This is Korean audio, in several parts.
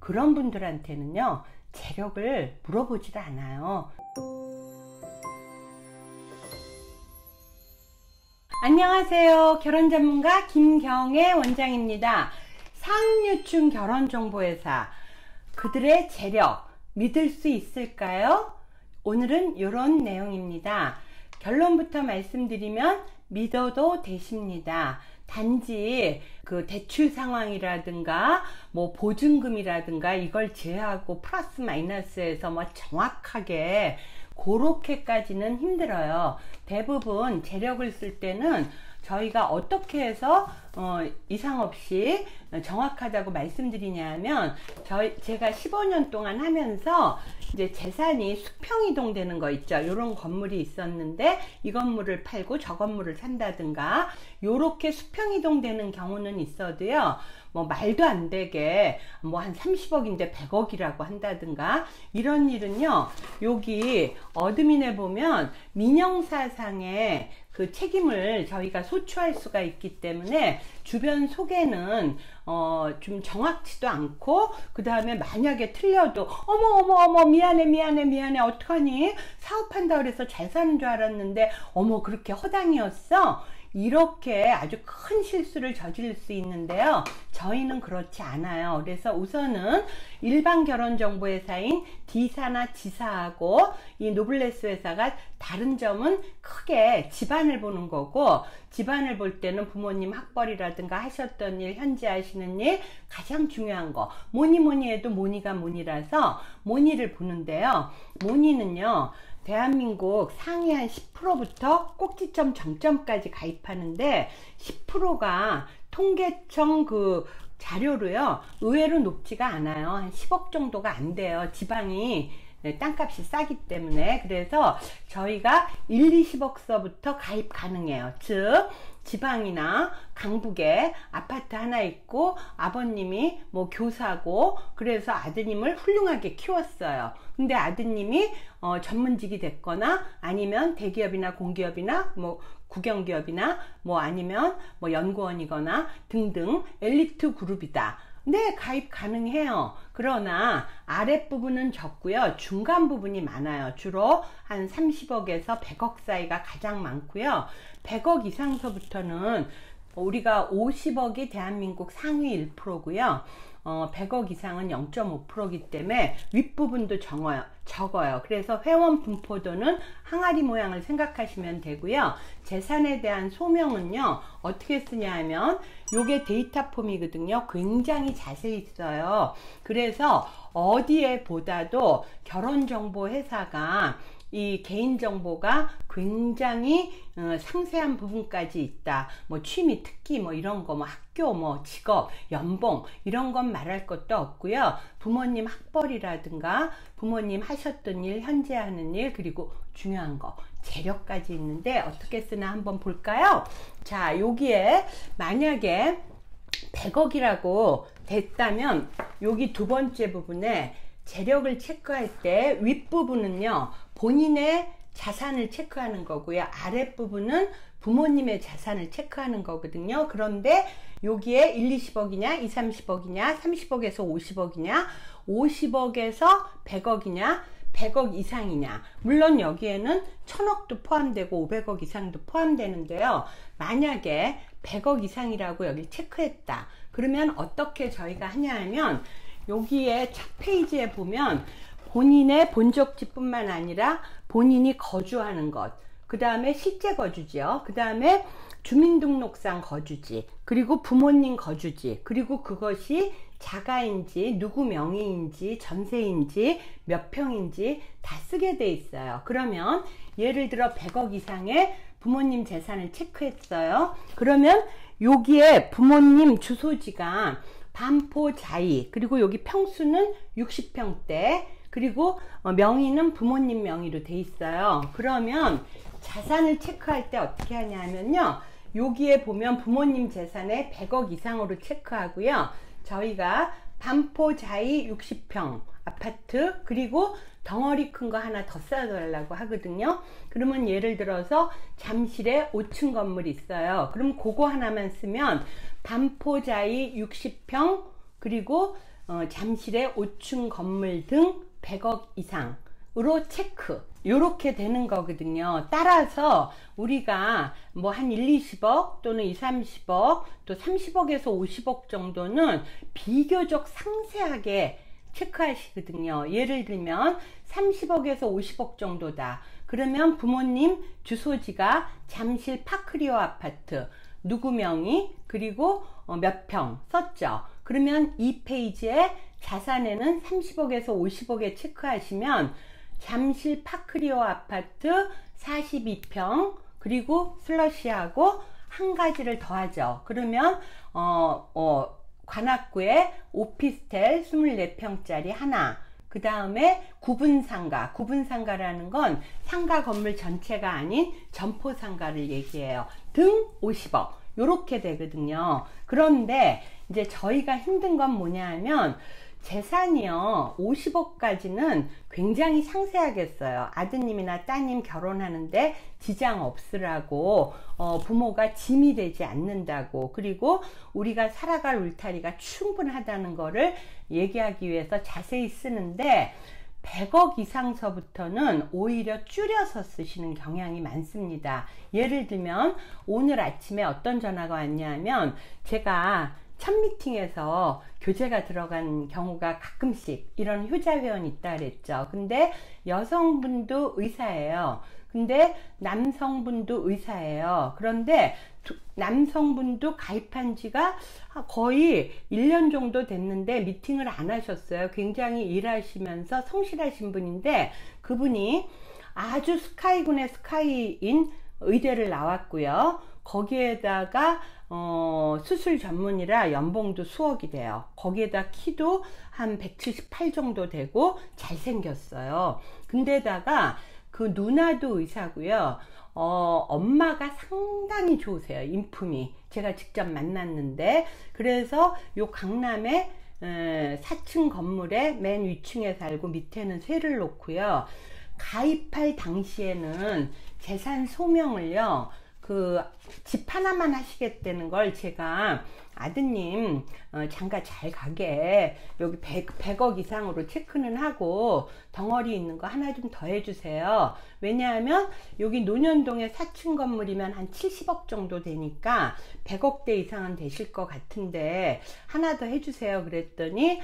그런 분들한테는요, 재력을 물어보질 않아요. 안녕하세요. 결혼전문가 김경애 원장입니다. 상류층 결혼정보회사, 그들의 재력 믿을 수 있을까요? 오늘은 이런 내용입니다. 결론부터 말씀드리면 믿어도 되십니다. 단지 그 대출 상황이라든가 뭐 보증금이라든가 이걸 제외하고 플러스 마이너스해서 뭐 정확하게 그렇게까지는 힘들어요. 대부분 재력을 쓸 때는 저희가 어떻게 해서 이상 없이 정확하다고 말씀드리냐면, 제가 15년 동안 하면서 이제 재산이 수평이동 되는 거 있죠. 이런 건물이 있었는데 이 건물을 팔고 저 건물을 산다든가, 요렇게 수평이동 되는 경우는 있어도요, 뭐 말도 안 되게 뭐 한 30억인데 100억이라고 한다든가, 이런 일은요, 여기 어드민에 보면 민형사상의 그 책임을 저희가 소추할 수가 있기 때문에 주변 소개는 좀 정확치도 않고, 그 다음에 만약에 틀려도 어머 미안해 어떡하니, 사업한다 그래서 잘 사는 줄 알았는데 어머 그렇게 허당이었어, 이렇게 아주 큰 실수를 저지를 수 있는데요, 저희는 그렇지 않아요. 그래서 우선은 일반 결혼정보회사인 D사나 G사하고 이 노블레스 회사가 다른 점은 크게 집안을 보는 거고, 집안을 볼 때는 부모님 학벌이라든가 하셨던 일, 현재 하시는 일, 가장 중요한 거 뭐니 해도 모니가 모니라서 모니를 보는데요, 모니는요 대한민국 상위 한 10%부터 꼭지점 정점까지 가입하는데 10%가 통계청 그 자료로요 의외로 높지가 않아요. 한 10억 정도가 안 돼요. 지방이 땅값이 싸기 때문에. 그래서 저희가 1, 20억서부터 가입 가능해요. 즉 지방이나 강북에 아파트 하나 있고 아버님이 뭐 교사고, 그래서 아드님을 훌륭하게 키웠어요. 근데 아드님이 전문직이 됐거나 아니면 대기업이나 공기업이나 뭐 국영기업이나 뭐 아니면 뭐 연구원이거나 등등 엘리트 그룹이다. 네, 가입 가능해요. 그러나 아랫부분은 적고요, 중간 부분이 많아요. 주로 한 30억에서 100억 사이가 가장 많고요, 100억 이상서부터는 우리가 50억이 대한민국 상위 1%고요 100억 이상은 0.5%이기 때문에 윗부분도 적어요. 그래서 회원 분포도는 항아리 모양을 생각하시면 되고요. 재산에 대한 소명은요 어떻게 쓰냐 하면, 요게 데이터 폼이거든요. 굉장히 자세히 써요. 그래서 어디에 보다도 결혼정보회사가 이 개인정보가 굉장히 상세한 부분까지 있다. 뭐 취미, 특기, 뭐 이런 거, 뭐 학교, 뭐 직업, 연봉, 이런 건 말할 것도 없고요. 부모님 학벌이라든가 부모님 하셨던 일, 현재 하는 일, 그리고 중요한 거 재력까지 있는데 어떻게 쓰나 한번 볼까요? 자, 여기에 만약에 100억이라고 됐다면 여기 두 번째 부분에 재력을 체크할 때 윗부분은요 본인의 자산을 체크하는 거고요, 아랫부분은 부모님의 자산을 체크하는 거거든요. 그런데 여기에 1, 20억이냐 2, 30억이냐 30억에서 50억이냐 50억에서 100억이냐 100억 이상이냐, 물론 여기에는 1000억도 포함되고 500억 이상도 포함되는데요, 만약에 100억 이상이라고 여기 체크했다 그러면 어떻게 저희가 하냐 하면, 여기에 첫 페이지에 보면 본인의 본적지 뿐만 아니라 본인이 거주하는 것, 그 다음에 실제 거주지요, 그 다음에 주민등록상 거주지, 그리고 부모님 거주지, 그리고 그것이 자가인지 누구 명의인지 전세인지 몇 평인지 다 쓰게 돼 있어요. 그러면 예를 들어 100억 이상의 부모님 재산을 체크했어요. 그러면 여기에 부모님 주소지가 반포자이, 그리고 여기 평수는 60평대, 그리고 명의는 부모님 명의로 돼 있어요. 그러면 자산을 체크할 때 어떻게 하냐면요, 여기에 보면 부모님 재산에 100억 이상으로 체크하고요, 저희가 반포자이 60평 아파트, 그리고 덩어리 큰 거 하나 더 쌓아달라고 하거든요. 그러면 예를 들어서 잠실에 5층 건물이 있어요. 그럼 그거 하나만 쓰면 반포자이 60평, 그리고 잠실의 5층 건물 등 100억 이상으로 체크, 요렇게 되는 거거든요. 따라서 우리가 뭐 한 1, 20억 또는 2, 30억 또 30억에서 50억 정도는 비교적 상세하게 체크하시거든요. 예를 들면 30억에서 50억 정도다. 그러면 부모님 주소지가 잠실 파크리오 아파트 누구 명의 그리고 몇 평 썼죠. 그러면 이 페이지에 자산에는 30억에서 50억에 체크하시면 잠실 파크리오 아파트 42평 그리고 슬러시하고 한 가지를 더하죠. 그러면 관악구에 오피스텔 24평짜리 하나, 그 다음에 구분상가, 구분상가라는 건 상가 건물 전체가 아닌 점포상가를 얘기해요. 등 50억 요렇게 되거든요. 그런데 이제 저희가 힘든 건 뭐냐 하면 재산이요 50억까지는 굉장히 상세하게 써요. 아드님이나 따님 결혼하는데 지장 없으라고, 부모가 짐이 되지 않는다고, 그리고 우리가 살아갈 울타리가 충분하다는 거를 얘기하기 위해서 자세히 쓰는데 100억 이상서부터는 오히려 줄여서 쓰시는 경향이 많습니다. 예를 들면 오늘 아침에 어떤 전화가 왔냐면, 제가 첫 미팅에서 교재가 들어간 경우가 가끔씩 이런 효자회원이 있다 그랬죠. 근데 여성분도 의사예요. 근데 남성분도 의사예요. 그런데 남성분도 가입한 지가 거의 1년 정도 됐는데 미팅을 안 하셨어요. 굉장히 일하시면서 성실하신 분인데, 그분이 아주 스카이군의 스카이인 의대를 나왔고요. 거기에다가 수술 전문이라 연봉도 수억이 돼요. 거기에다 키도 한 178 정도 되고 잘생겼어요. 근데다가 그 누나도 의사고요. 엄마가 상당히 좋으세요. 인품이. 제가 직접 만났는데, 그래서 요 강남에 4층 건물에 맨 위층에 살고 밑에는 쇠를 놓고요. 가입할 당시에는 재산 소명을요, 그 집 하나만 하시겠다는 걸 제가 아드님 장가 잘 가게 여기 100억 이상으로 체크는 하고 덩어리 있는 거 하나 좀 더 해주세요. 왜냐하면 여기 논현동에 4층 건물이면 한 70억 정도 되니까 100억대 이상은 되실 것 같은데 하나 더 해주세요. 그랬더니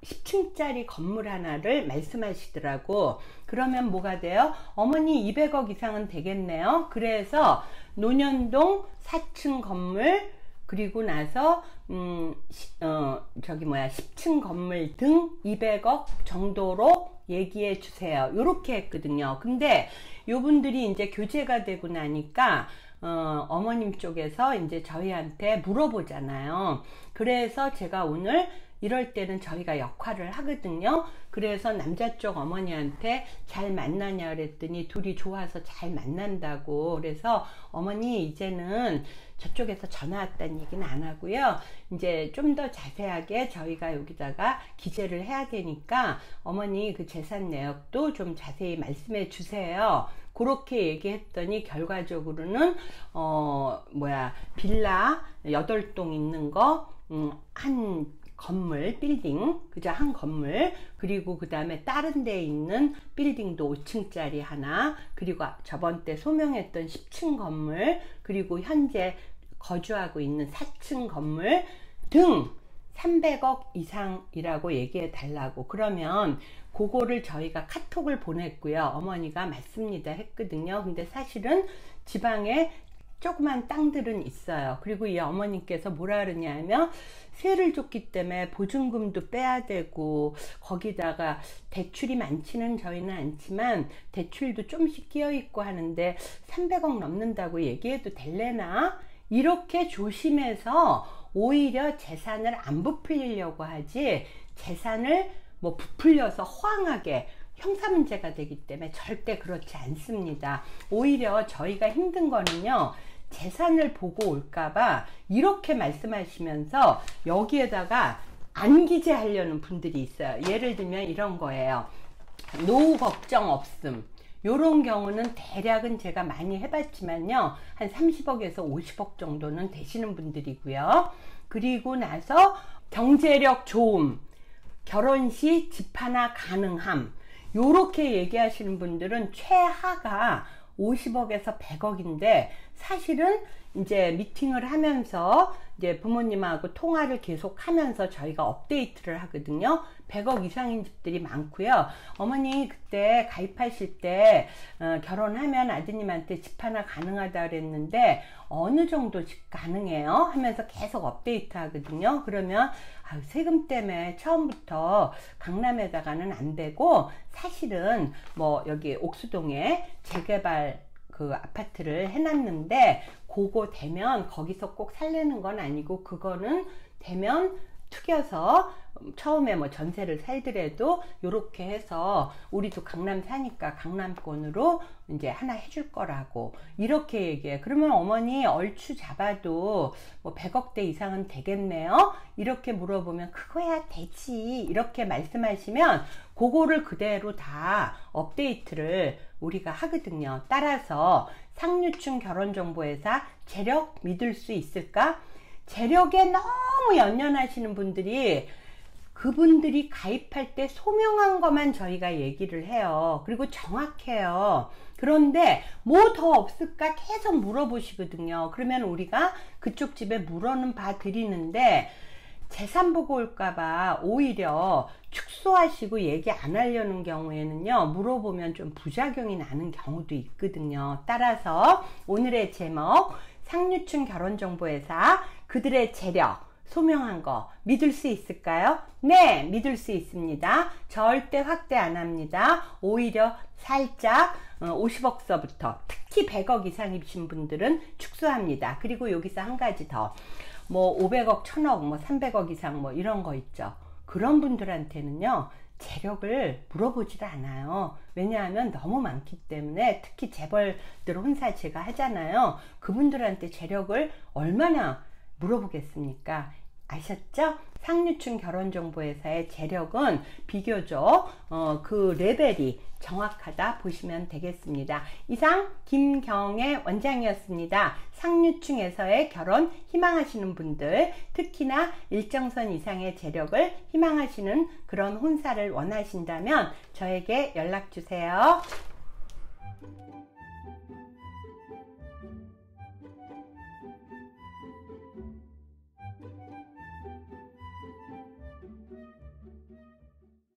10층짜리 건물 하나를 말씀하시더라고. 그러면 뭐가 돼요? 어머니 200억 이상은 되겠네요. 그래서 논현동 4층 건물, 그리고 나서 10층 건물 등 200억 정도로 얘기해 주세요. 요렇게 했거든요. 근데 요분들이 이제 교제가 되고 나니까 어머님 쪽에서 이제 저희한테 물어보잖아요. 그래서 제가 오늘 이럴 때는 저희가 역할을 하거든요. 그래서 남자 쪽 어머니한테 잘 만나냐 그랬더니 둘이 좋아서 잘 만난다고. 그래서 어머니 이제는 저쪽에서 전화 왔다는 얘기는 안 하고요. 이제 좀 더 자세하게 저희가 여기다가 기재를 해야 되니까 어머니 그 재산 내역도 좀 자세히 말씀해 주세요. 그렇게 얘기했더니 결과적으로는 빌라 8동 있는 거 한 건물, 빌딩, 그죠? 한 건물, 그리고 그 다음에 다른 데에 있는 빌딩도 5층짜리 하나, 그리고 저번 때 소명했던 10층 건물, 그리고 현재 거주하고 있는 4층 건물 등 300억 이상이라고 얘기해 달라고. 그러면 그거를 저희가 카톡을 보냈고요. 어머니가 맞습니다 했거든요. 근데 사실은 지방에 조그만 땅들은 있어요. 그리고 이 어머님께서 뭐라 그러냐면 세를 줬기 때문에 보증금도 빼야 되고, 거기다가 대출이 많지는 저희는 않지만 대출도 좀씩 끼어 있고 하는데 300억 넘는다고 얘기해도 될래나? 이렇게 조심해서 오히려 재산을 안 부풀리려고 하지, 재산을 뭐 부풀려서 허황하게 형사 문제가 되기 때문에 절대 그렇지 않습니다. 오히려 저희가 힘든 거는요, 재산을 보고 올까봐 이렇게 말씀하시면서 여기에다가 안 기재하려는 분들이 있어요. 예를 들면 이런 거예요. 노후 걱정 없음. 요런 경우는 대략은 제가 많이 해봤지만요, 한 30억에서 50억 정도는 되시는 분들이고요. 그리고 나서 경제력 좋음, 결혼 시 집 하나 가능함, 요렇게 얘기하시는 분들은 최하가 50억에서 100억인데 사실은 이제 미팅을 하면서 이제 부모님하고 통화를 계속 하면서 저희가 업데이트를 하거든요. 100억 이상인 집들이 많고요. 어머니 그때 가입하실 때 결혼하면 아드님한테 집 하나 가능하다 그랬는데 어느 정도 집 가능해요? 하면서 계속 업데이트 하거든요. 그러면 세금 때문에 처음부터 강남에다가는 안 되고 사실은 뭐 여기 옥수동에 재개발 그 아파트를 해놨는데 그거 되면 거기서 꼭 살려는 건 아니고 그거는 되면 투겨서 처음에 뭐 전세를 살더라도 요렇게 해서 우리도 강남 사니까 강남권으로 이제 하나 해줄 거라고 이렇게 얘기해. 그러면 어머니 얼추 잡아도 뭐 100억대 이상은 되겠네요? 이렇게 물어보면 그거야 되지 이렇게 말씀하시면 그거를 그대로 다 업데이트를 우리가 하거든요. 따라서 상류층 결혼정보회사 재력 믿을 수 있을까? 재력에 너무 연연하시는 분들이 그분들이 가입할 때 소명한 것만 저희가 얘기를 해요. 그리고 정확해요. 그런데 뭐 더 없을까 계속 물어보시거든요. 그러면 우리가 그쪽 집에 물어는 봐 드리는데 재산 보고 올까봐 오히려 축소하시고 얘기 안 하려는 경우에는요, 물어보면 좀 부작용이 나는 경우도 있거든요. 따라서 오늘의 제목, 상류층 결혼정보회사, 그들의 재력, 소명한 거 믿을 수 있을까요? 네, 믿을 수 있습니다. 절대 확대 안 합니다. 오히려 살짝 50억서부터 특히 100억 이상이신 분들은 축소합니다. 그리고 여기서 한 가지 더, 뭐 500억, 1000억, 뭐 300억 이상 뭐 이런 거 있죠. 그런 분들한테는요, 재력을 물어보지도 않아요. 왜냐하면 너무 많기 때문에. 특히 재벌들 혼사 제가 하잖아요. 그분들한테 재력을 얼마나 물어보겠습니까? 아셨죠? 상류층 결혼정보회사의 재력은 비교적 그 레벨이 정확하다 보시면 되겠습니다. 이상 김경애 원장이었습니다. 상류층에서의 결혼 희망하시는 분들, 특히나 일정선 이상의 재력을 희망하시는 그런 혼사를 원하신다면 저에게 연락 주세요.